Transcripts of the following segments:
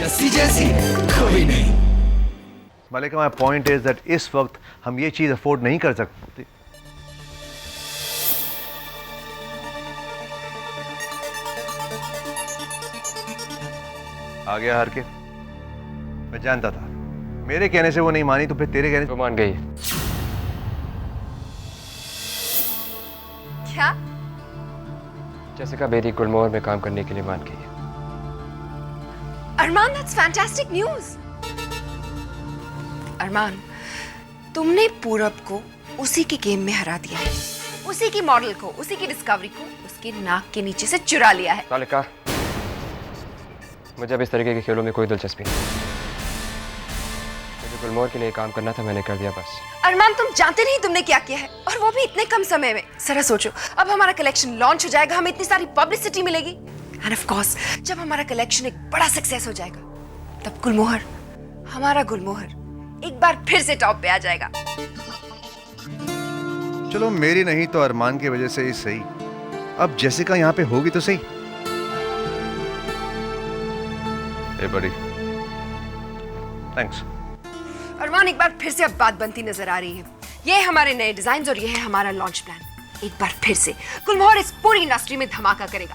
जस्सी जैसी कोई नहीं। मलिका, माई पॉइंट इज दैट इस वक्त हम ये चीज अफोर्ड नहीं कर सकते। आ गया हार के। मैं जानता था, मेरे कहने से वो नहीं मानी तो फिर तेरे कहने से वो मान गई। क्या? जैसिका बेदी गुलमोहर में काम करने के लिए मान गई है। अरमान, that's fantastic news. अरमान, तुमने पूरब को उसी के गेम में हरा दिया है, उसी की मॉडल को, उसी की डिस्कवरी को उसके नाक के नीचे से चुरा लिया है। मलिका, मुझे अब इस तरीके के खेलों में कोई दिलचस्पी नहीं। मुझे गुलमोहर के लिए काम करना था, मैंने कर दिया बस। अरमान, तुम जानते नहीं तुमने क्या किया है, और वो भी इतने कम समय में। जरा सोचो, अब हमारा कलेक्शन लॉन्च हो जाएगा, हमें इतनी सारी पब्लिसिटी मिलेगी, एंड ऑफ कोर्स जब हमारा कलेक्शन एक बड़ा सक्सेस हो जाएगा, तब गुलमोहर, हमारा गुलमोहर एक बार फिर से टॉप पे आ जाएगा। चलो मेरी नहीं तो अरमान की वजह से ही सही, अब जेसिका यहाँ पे होगी तो सही। ए बड़ी, थैंक्स। अरमान, एक बार फिर से अब बात बनती नजर आ रही है। ये हमारे नए डिजाइन और ये है हमारा लॉन्च प्लान। एक बार फिर से गुलमोहर इस पूरी इंडस्ट्री में धमाका करेगा।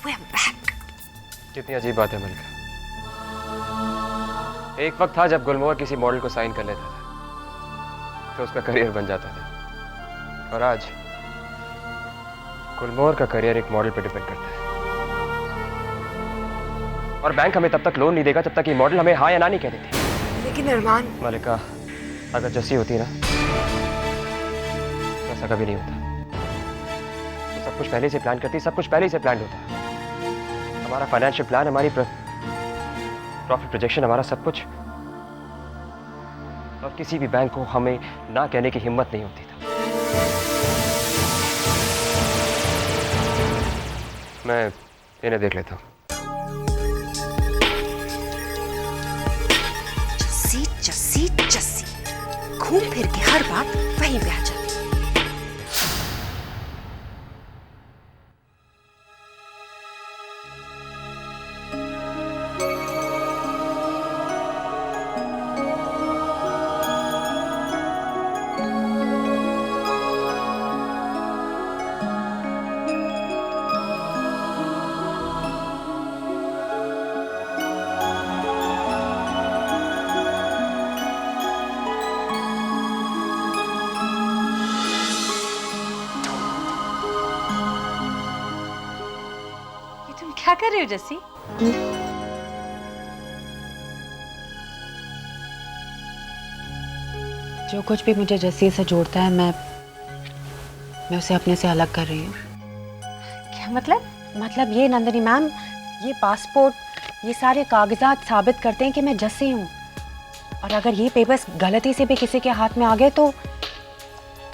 We are back. कितनी अजीब बात है मलिका। एक वक्त था जब गुलमोहर किसी मॉडल को साइन कर लेता था तो उसका करियर बन जाता था, और आज गुलमोहर का करियर एक मॉडल पर डिपेंड करता है। और बैंक हमें तब तक लोन नहीं देगा जब तक ये मॉडल हमें हाँ या ना नहीं कह देती। लेकिन अरमान, मलिका, अगर जस्सी होती ना तो ऐसा कभी नहीं होता। तो सब कुछ पहले से प्लान करती, सब कुछ पहले से प्लान होता। हमारा फाइनेंशियल प्लान, हमारी प्रॉफिट प्रोजेक्शन, हमारा सब कुछ, और किसी भी बैंक को हमें ना कहने की हिम्मत नहीं होती था। मैं इन्हें देख लेता हूँ। जस्सी जस्सी जस्सी, घूम फिर के हर बात वहीं पे आ जाती है। क्या कर रही हो जस्सी? जो कुछ भी मुझे जस्सी से जोड़ता है, मैं उसे अपने से अलग कर रही हूँ। क्या मतलब? मतलब ये नंदिनी मैम, ये पासपोर्ट, ये सारे कागजात साबित करते हैं कि मैं जस्सी हूँ। और अगर ये पेपर्स गलती से भी किसी के हाथ में आ गए तो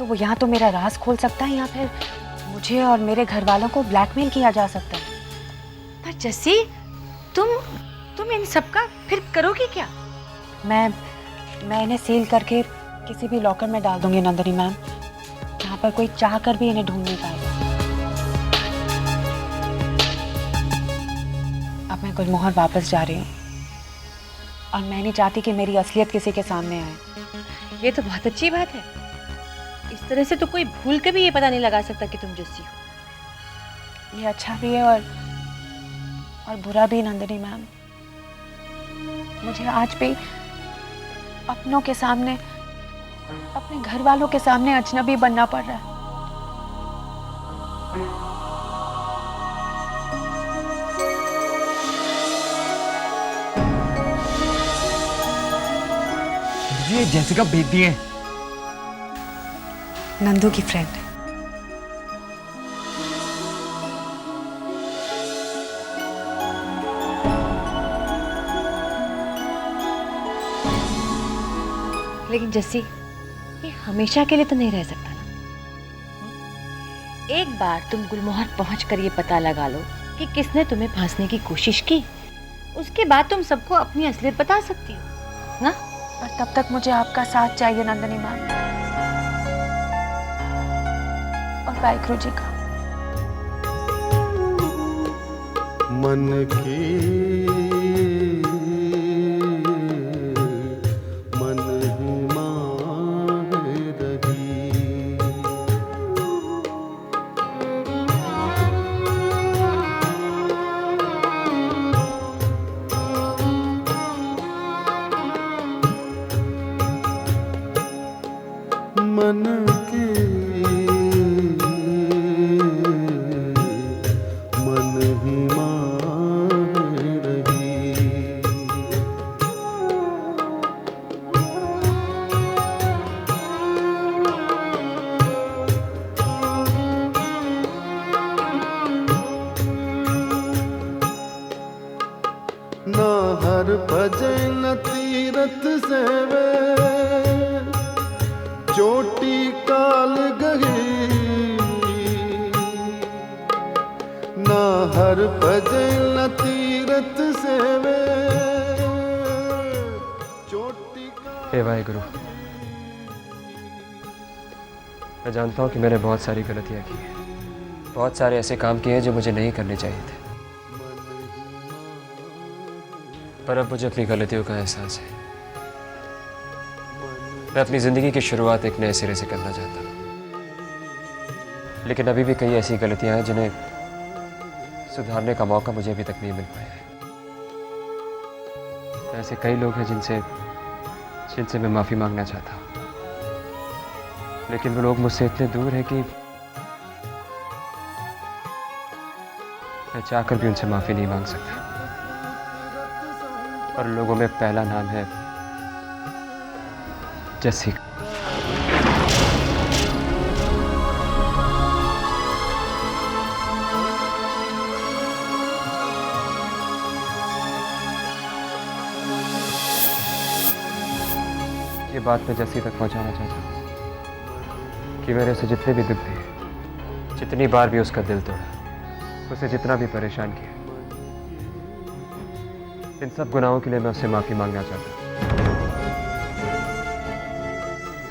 वो यहाँ तो मेरा राज खोल सकता है, या फिर मुझे और मेरे घर वालों को ब्लैकमेल किया जा सकता है। पर जस्सी, तुम इन सब का फिर करोगी क्या? मैं इन्हें सील करके किसी भी लॉकर में डाल दूंगी नंदिनी मैम, जहाँ पर कोई चाह कर भी इन्हें ढूंढ नहीं पाएगा। अब मैं गुलमोहर वापस जा रही हूँ, और मैं नहीं चाहती कि मेरी असलियत किसी के सामने आए। ये तो बहुत अच्छी बात है। इस तरह से तो कोई भूल के भी ये पता नहीं लगा सकता कि तुम जस्सी हो। ये अच्छा भी है और बुरा भी नंदिनी मैम। मुझे आज भी अपनों के सामने, अपने घर वालों के सामने अजनबी बनना पड़ रहा है। ये जेसिका बेदी है, नंदू की फ्रेंड। लेकिन जस्सी, ये हमेशा के लिए तो नहीं रह सकता ना। एक बार तुम गुलमोहर पहुंचकर ये पता लगा लो कि किसने तुम्हें फांसने की कोशिश की, उसके बाद तुम सबको अपनी असलियत बता सकती हो ना। और तब तक मुझे आपका साथ चाहिए नंदिनी मैम, और वाहिगुरु जी का। मन की मन की मन ही मान रही। ना हर भजे न तीरथ से वे चोटी काल गई, ना हर भजे न तीरथ से वे चोटी काल। हे वाहिगुरु, मैं जानता हूँ कि मैंने बहुत सारी गलतियाँ की हैं, बहुत सारे ऐसे काम किए हैं जो मुझे नहीं करने चाहिए थे, पर अब मुझे अपनी गलतियों का एहसास है। मैं अपनी ज़िंदगी की शुरुआत एक नए सिरे से करना चाहता हूँ, लेकिन अभी भी कई ऐसी गलतियाँ हैं जिन्हें सुधारने का मौका मुझे अभी तक नहीं मिल पाया है। ऐसे कई लोग हैं जिनसे मैं माफ़ी मांगना चाहता हूँ, लेकिन वो लोग मुझसे इतने दूर हैं कि मैं चाहकर भी उनसे माफ़ी नहीं मांग सकता। और लोगों में पहला नाम है जैसी। ये बात मैं जैसी तक पहुंचाना चाहता हूँ कि मैंने उसे जितने भी दुख दिए, जितनी बार भी उसका दिल तोड़ा, उसे जितना भी परेशान किया, इन सब गुनाहों के लिए मैं उससे माफी मांगना चाहता हूँ।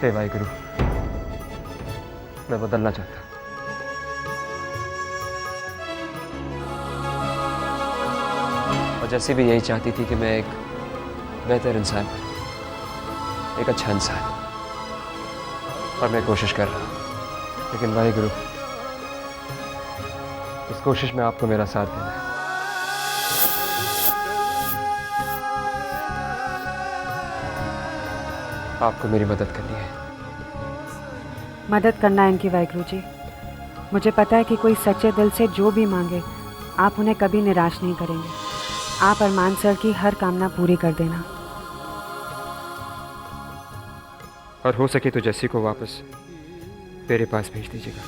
हे वाहिगुरु, मैं बदलना चाहता हूँ। और जैसे भी यही चाहती थी कि मैं एक बेहतर इंसान, एक अच्छा इंसान, और मैं कोशिश कर रहा हूँ। लेकिन वाहिगुरु, इस कोशिश में आपको मेरा साथ देना है। आपको मेरी मदद करनी है। मदद करना है इनकी वाहिगुरु जी। मुझे पता है कि कोई सच्चे दिल से जो भी मांगे आप उन्हें कभी निराश नहीं करेंगे। आप अरमान सर की हर कामना पूरी कर देना। और हो सके तो जैसी को वापस मेरे पास भेज दीजिएगा।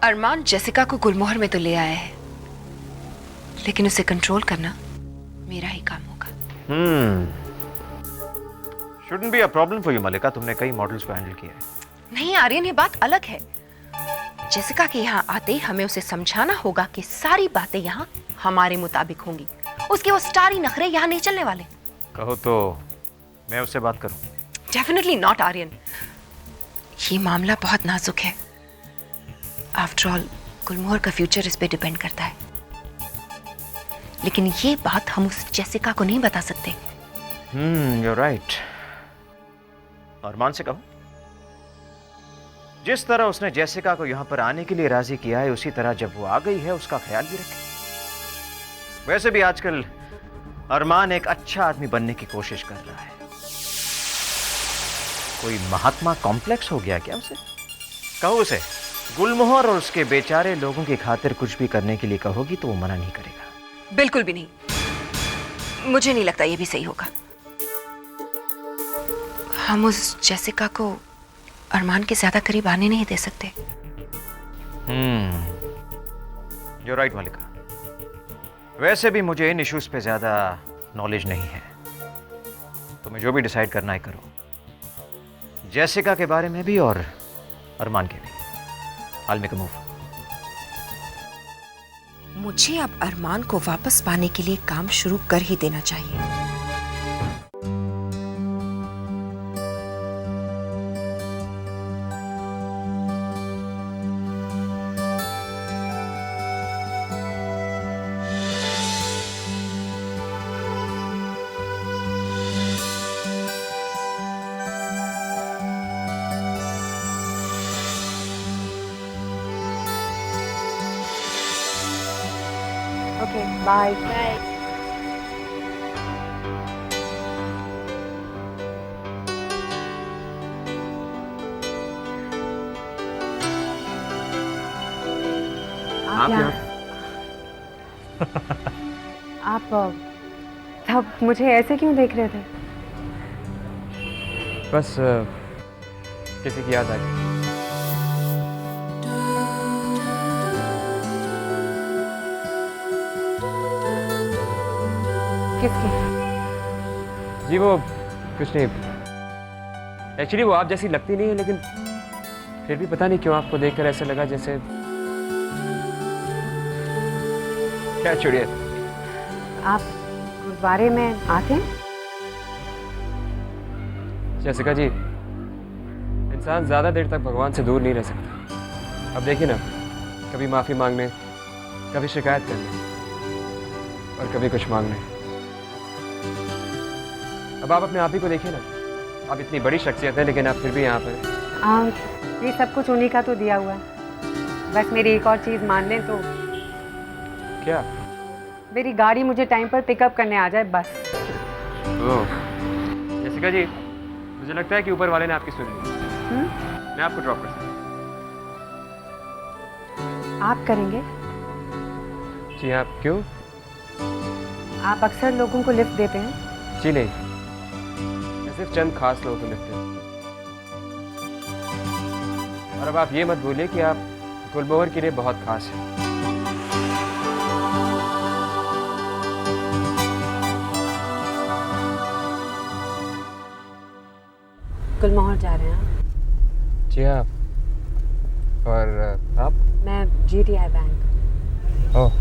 अरमान जेसिका को गुलमोहर में तो ले आया है, लेकिन उसे कंट्रोल करना मेरा ही काम होगा। Shouldn't be a problem for you, मलिका। तुमने कई मॉडल्स को हैंडल किया है। नहीं आर्यन, ये बात अलग है। जेसिका के यहाँ आते ही हमें उसे समझाना होगा कि सारी बातें यहाँ हमारे मुताबिक होंगी। उसके वो स्टारी नखरे यहाँ नहीं चलने वाले। कहो तो मैं उससे बात करूं? डेफिनेटली नॉट आर्यन, ये मामला बहुत नाजुक है। आफ्टर ऑल गुलमोहर का फ्यूचर इस पे डिपेंड करता है। लेकिन ये बात हम उस जेसिका को नहीं बता सकते। you're right। अरमान से कहो, जिस तरह उसने जेसिका को यहां पर आने के लिए राजी किया है, उसी तरह जब वो आ गई है उसका ख्याल भी रखे। वैसे भी आजकल अरमान एक अच्छा आदमी बनने की कोशिश कर रहा है। कोई महात्मा कॉम्प्लेक्स हो गया क्या उसे? कहो उसे गुलमोहर और उसके बेचारे लोगों की खातिर कुछ भी करने के लिए कहोगी तो वो मना नहीं करेगा। बिल्कुल भी नहीं। मुझे नहीं लगता ये भी सही होगा। हम उस जेसिका को अरमान के ज्यादा करीब आने नहीं दे सकते। You're right मलिका। वैसे भी मुझे इन इश्यूज पे ज्यादा नॉलेज नहीं है। तुम्हें जो भी डिसाइड करना है करो, जेसिका के बारे में भी और अरमान के भी। I'll make a move। मुझे अब अरमान को वापस पाने के लिए काम शुरू कर ही देना चाहिए। Okay bye. आप यहाँ आप तब मुझे ऐसे क्यों देख रहे थे? बस किसी की याद आ गई। किसकी? जी वो कुछ नहीं, एक्चुअली वो आप जैसी लगती नहीं है, लेकिन फिर भी पता नहीं क्यों आपको देखकर ऐसा लगा जैसे क्या छोड़िए। आप गुरुद्वारे में आते हैं? जैसिका जी, इंसान ज़्यादा देर तक भगवान से दूर नहीं रह सकता। अब देखिए ना, कभी माफ़ी मांगने, कभी शिकायत करने और कभी कुछ मांगने। अब आप अपने आप ही को देखिए ना, आप इतनी बड़ी शख्सियत है लेकिन आप फिर भी यहाँ पर हैं। ये सब कुछ उन्हीं का तो दिया हुआ है। बस मेरी एक और चीज़ मान लें तो क्या? मेरी गाड़ी मुझे टाइम पर पिकअप करने आ जाए बस। ओह जैसिका जी, मुझे लगता है कि ऊपर वाले ने आपकी सुन ली। मैं आपको ड्रॉप कर सकता हूँ। आप करेंगे? जी आप क्यों? आप अक्सर लोगों को लिफ्ट देते हैं? जी नहीं, मैं सिर्फ चंद खास लोगों को लिफ्ट देता हूँ। और अब आप ये मत भूलिए कि आप गुलमोहर के लिए बहुत खास हैं। गुलमोहर जा रहे हैं आप? जी हाँ। और आप? मैं GTI बैंक। ओह,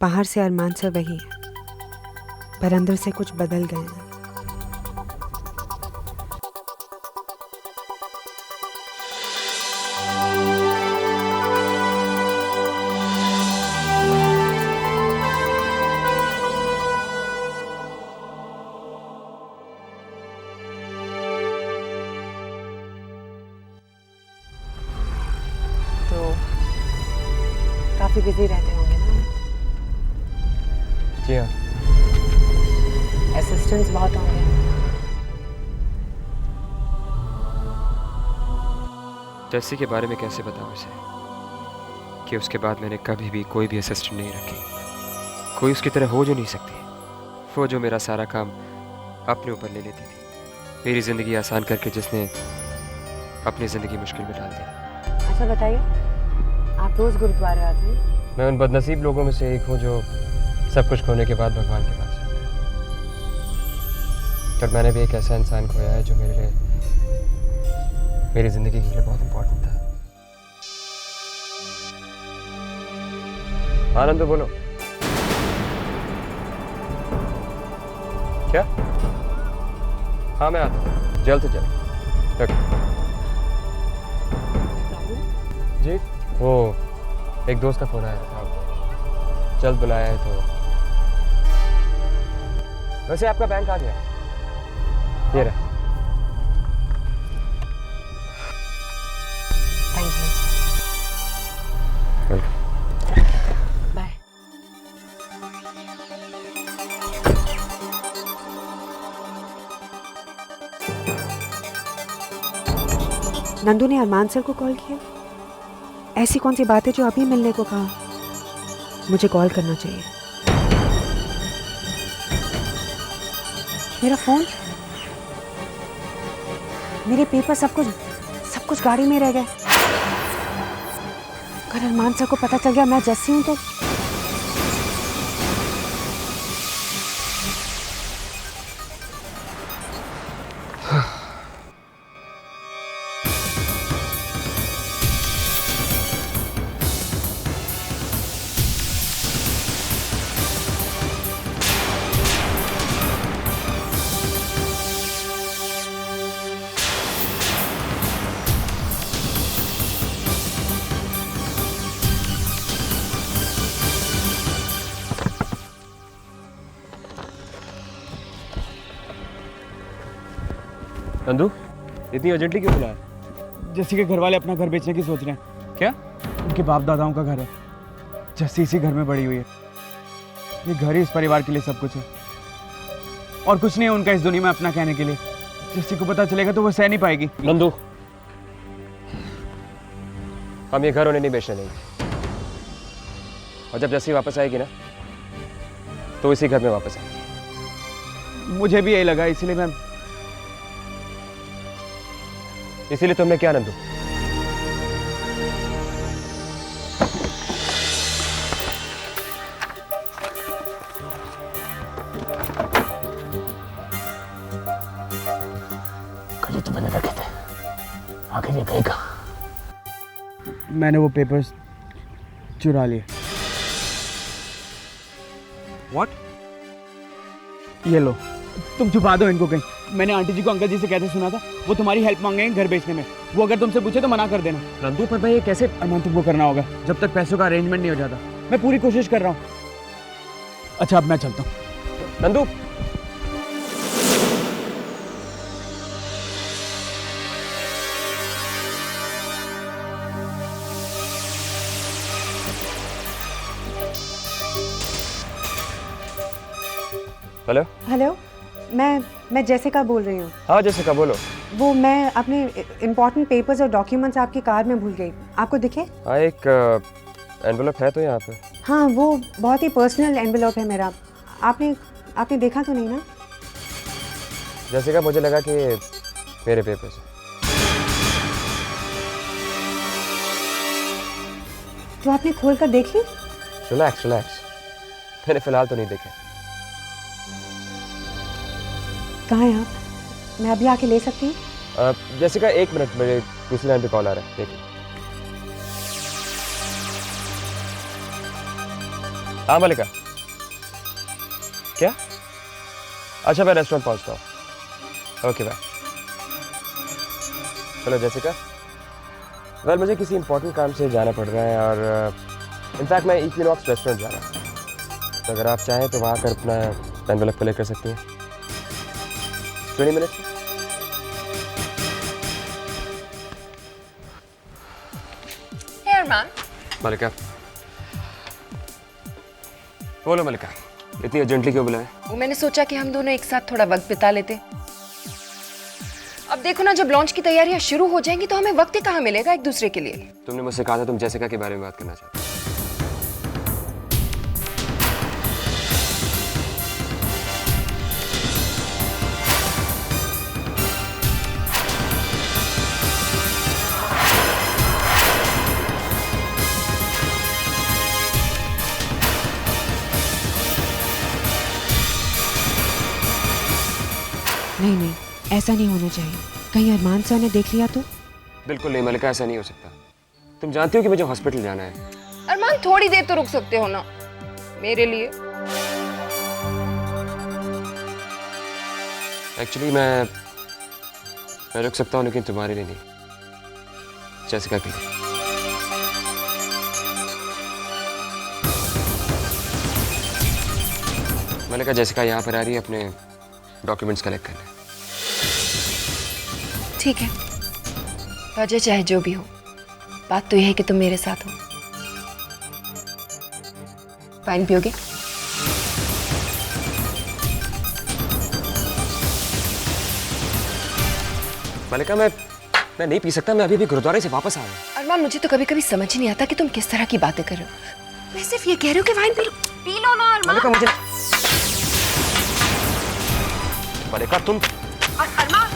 बाहर से अरमान से वही है, पर अंदर से कुछ बदल गए हैं। तो काफी बिजी रहते होंगे ना? जी हाँ। असिस्टेंट्स बहुत होंगे। जैसी के बारे में कैसे बताऊं उसे कि उसके बाद मैंने कभी भी कोई भी असिस्टेंट नहीं रखी। कोई उसकी तरह हो जो नहीं सकती, वो जो मेरा सारा काम अपने ऊपर ले लेती थी, मेरी ज़िंदगी आसान करके जिसने अपनी ज़िंदगी मुश्किल में डाल दी। अच्छा बताइए, आप रोज गुरुद्वारे आते हैं? मैं उन बदनसीब लोगों में से एक हूँ जो सब कुछ खोने के बाद भगवान के पास जाता है। पर मैंने भी एक ऐसा इंसान खोया है जो मेरे लिए, मेरी ज़िंदगी के लिए बहुत इम्पोर्टेंट था। आनंद बोलो। क्या? हाँ मैं आता हूँ जल्द से जल्द। जी वो एक दोस्त का फ़ोन आया था, जल्द बुलाया है तो। वैसे आपका बैंक आ गया, ये रहा। Thank you. बाय। नंदू ने अरमान सर को कॉल किया? ऐसी कौन सी बात है जो अभी मिलने को कहा? मुझे कॉल करना चाहिए। मेरा फोन, मेरे पेपर, सब कुछ गाड़ी में रह गए। अगर अरमान सर को पता चल गया मैं जैसी हूं तो नंदू इतनी अर्जेंटली क्यों बुलाया? जस्सी के घर वाले अपना घर बेचने की सोच रहे हैं। क्या? उनके बाप दादाओं का घर है। जस्सी इसी घर में बड़ी हुई है। ये घर ही इस परिवार के लिए सब कुछ है और कुछ नहीं है उनका इस दुनिया में अपना कहने के लिए। जस्सी को पता चलेगा तो वो सह नहीं पाएगी। नंदू हम ये घर उन्हें नहीं बेचने देंगे, और जब जस्सी वापस आएगी ना तो इसी घर में वापस आएगी। मुझे भी यही लगा, इसीलिए तुमने क्या नंदू? कल तो मैंने रखे थे, आखिर ये गए कहाँ? मैंने वो पेपर्स चुरा लिए। What? ये लो, तुम छुपा दो इनको कहीं। मैंने आंटी जी को अंकल जी से कहते सुना था, वो तुम्हारी हेल्प मांगेंगे घर बेचने में। वो अगर तुमसे पूछे तो मना कर देना। नंदू पर भाई ये कैसे? अरमान तुमको करना होगा जब तक पैसों का अरेंजमेंट नहीं हो जाता। मैं पूरी कोशिश कर रहा हूँ। अच्छा अब मैं चलता हूँ। नंदू हेलो। हेलो, मैं जेसिका बोल रही हूँ। हाँ जेसिका बोलो। वो मैं अपने इम्पोर्टेंट पेपर्स और डॉक्यूमेंट्स आपकी कार में भूल गई, आपको दिखे? हाँ एक एनवेलप है तो यहाँ पे। हाँ वो बहुत ही पर्सनल एनवेलप है मेरा। आपने देखा तो नहीं ना? जेसिका मुझे लगा कि मेरे पेपर्स हैं। तो आपने खोल कर देख ली? रिलैक्स रिलैक्स, मैंने फिलहाल तो नहीं देखे। कहाँ हैं आप? मैं अभी आके ले सकती हूँ? जेसिका एक मिनट, मेरे दूसरी लाइन पे कॉल आ रहा है, देख। हाँ मलिका, क्या? अच्छा मैं रेस्टोरेंट पहुंचता हूँ। Okay bye. चलो जेसिका, वेल मुझे किसी इंपॉर्टेंट काम से जाना पड़ रहा है और इनफैक्ट मैं इक्विनॉक्स रेस्टोरेंट जा रहा हूँ, तो अगर आप चाहें तो वहाँ कर अपना एनवेलप कलेक्ट कर सकती हैं 20 मिनट। Hey अरमान, मलिका बोलो। मलिका इतनी अर्जेंटली क्यों बुलाया? वो मैंने सोचा कि हम दोनों एक साथ थोड़ा वक्त बिता लेते। अब देखो ना, जब लॉन्च की तैयारियां शुरू हो जाएंगी तो हमें वक्त ही कहाँ मिलेगा एक दूसरे के लिए। तुमने मुझसे कहा था तुम जेसिका के बारे में बात करना चाहते हो। नहीं, ऐसा नहीं होना चाहिए। कहीं अरमान सर ने देख लिया तो? बिल्कुल नहीं मलिका, ऐसा नहीं हो सकता। तुम जानती हो कि मुझे हॉस्पिटल जाना है। अरमान थोड़ी देर तो रुक सकते हो ना मेरे लिए। एक्चुअली मैं रुक सकता हूँ, लेकिन तुम्हारे लिए नहीं, जेसिका के लिए। मलिका जेसिका यहाँ पर आ रही है अपने डॉक्यूमेंट्स कलेक्ट करने। ठीक है, वजह चाहे जो भी हो, बात तो यह है कि तुम मेरे साथ हो। वाइन पियोगे? मलिका मैं नहीं पी सकता, मैं अभी भी गुरुद्वारे से वापस आ रहा हूँ। अरमान मुझे तो कभी कभी समझ ही नहीं आता कि तुम किस तरह की बातें कर रहे हो। मैं सिर्फ ये कह रही हूँ कि वाइन पी लो ना अरमान। मलिका मुझे मलिका तुम अरमान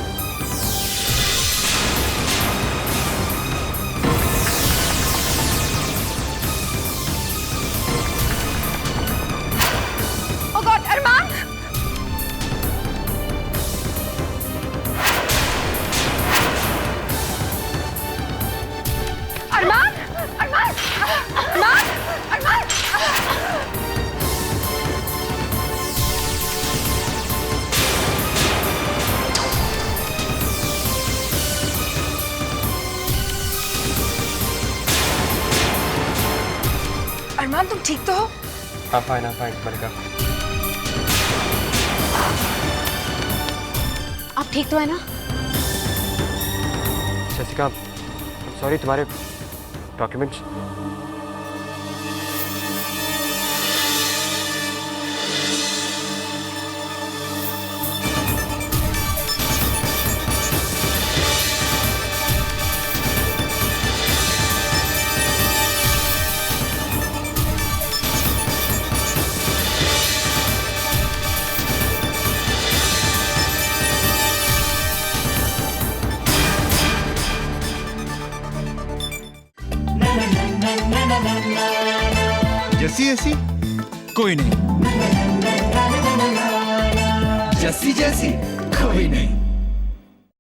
ओह गॉड अरमान अरमान अरमान अरमान अरमान अरमान तुम ठीक तो हो? हाँ फाइन मलिका। आप ठीक तो है ना? जैसिका, सॉरी, तुम्हारे डॉक्यूमेंट्स। जैसी ऐसी कोई नहीं, जैसी जैसी कोई नहीं।